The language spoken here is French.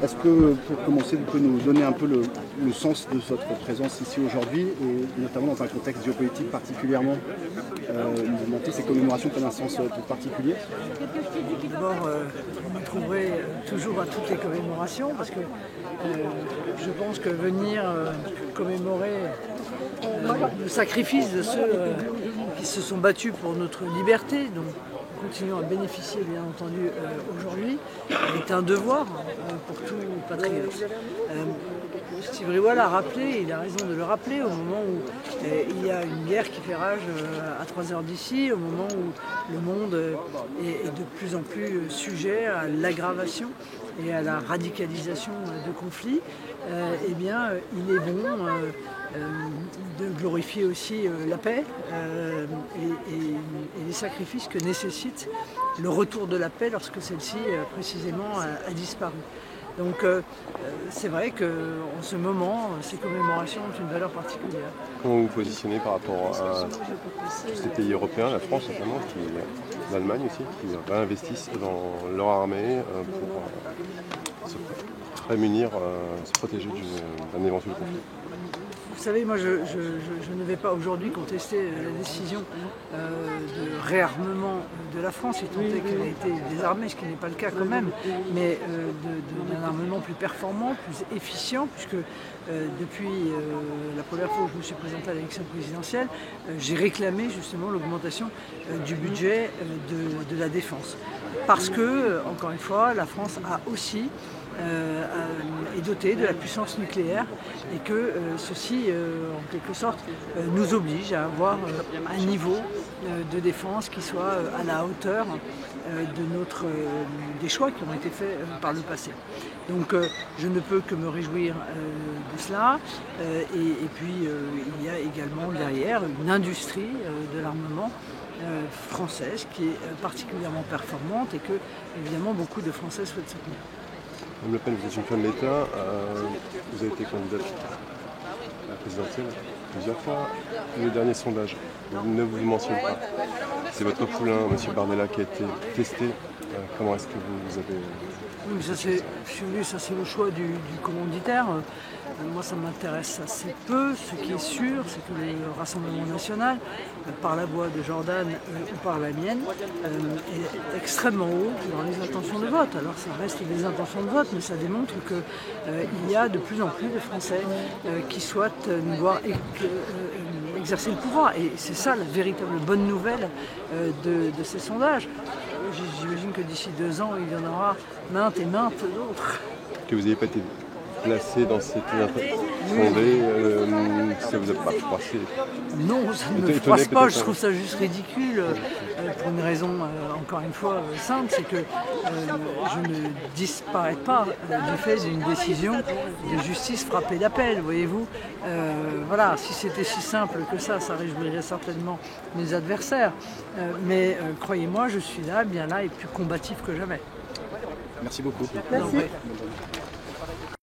Est-ce que, pour commencer, vous pouvez nous donner un peu le sens de votre présence ici aujourd'hui, et notamment dans un contexte géopolitique particulièrement mouvementé, ces commémorations prennent un sens tout particulier? D'abord, vous me trouverez toujours à toutes les commémorations, parce que je pense que venir commémorer le sacrifice de ceux qui se sont battus pour notre liberté, dont nous continuons à bénéficier bien entendu aujourd'hui, est un devoir pour tout patriote. Steve Riwal l'a rappelé, il a raison de le rappeler, au moment où il y a une guerre qui fait rage à 3 heures d'ici, au moment où le monde est de plus en plus sujet à l'aggravation et à la radicalisation de conflits, eh bien, il est bon de glorifier aussi la paix et les sacrifices que nécessite le retour de la paix lorsque celle-ci précisément a disparu. Donc c'est vrai qu'en ce moment, ces commémorations ont une valeur particulière. Comment vous vous positionnez par rapport à tous ces pays européens, la France notamment, l'Allemagne aussi, qui réinvestissent dans leur armée pour se prémunir, se protéger d'un éventuel conflit? Vous savez, moi je ne vais pas aujourd'hui contester la décision de réarmement de la France, étant donné qu'elle a été désarmée, ce qui n'est pas le cas quand même, mais d'un armement plus performant, plus efficient, puisque depuis la première fois où je me suis présenté à l'élection présidentielle, j'ai réclamé justement l'augmentation du budget de la défense. Parce que, encore une fois, la France a aussi est dotée de la puissance nucléaire et que ceci, en quelque sorte, nous oblige à avoir un niveau de défense qui soit à la hauteur des choix qui ont été faits par le passé. Donc je ne peux que me réjouir de cela et puis il y a également derrière une industrie de l'armement française qui est particulièrement performante et que évidemment beaucoup de Français souhaitent soutenir. Madame Le Pen, vous êtes une femme d'État, vous avez été candidate à la présidentielle plusieurs fois. Le dernier sondage ne vous mentionne pas. C'est votre poulain, M. Bardella, qui a été testé. Comment est-ce que vous avez... Oui, mais ça c'est le choix du commanditaire. Moi ça m'intéresse assez peu. Ce qui est sûr, c'est que le Rassemblement national, par la voix de Jordan ou par la mienne, est extrêmement haut dans les intentions de vote. Alors ça reste des intentions de vote, mais ça démontre qu'il y a de plus en plus de Français qui souhaitent nous voir exercer le pouvoir. Et c'est ça la véritable bonne nouvelle de ces sondages. J'imagine que d'ici 2 ans, il y en aura maintes et maintes d'autres. Que vous n'ayez pas été placé dans cette sondée, ça vous a pas froissé? Non, ça ne me froisse pas, je trouve ça juste ridicule, pour une raison, encore une fois, simple, c'est que je ne disparais pas du fait d'une décision de justice frappée d'appel, voyez-vous. Voilà, si c'était si simple que ça réjouirait certainement mes adversaires. Mais croyez-moi, je suis là, bien là, et plus combatif que jamais. Merci beaucoup. Merci.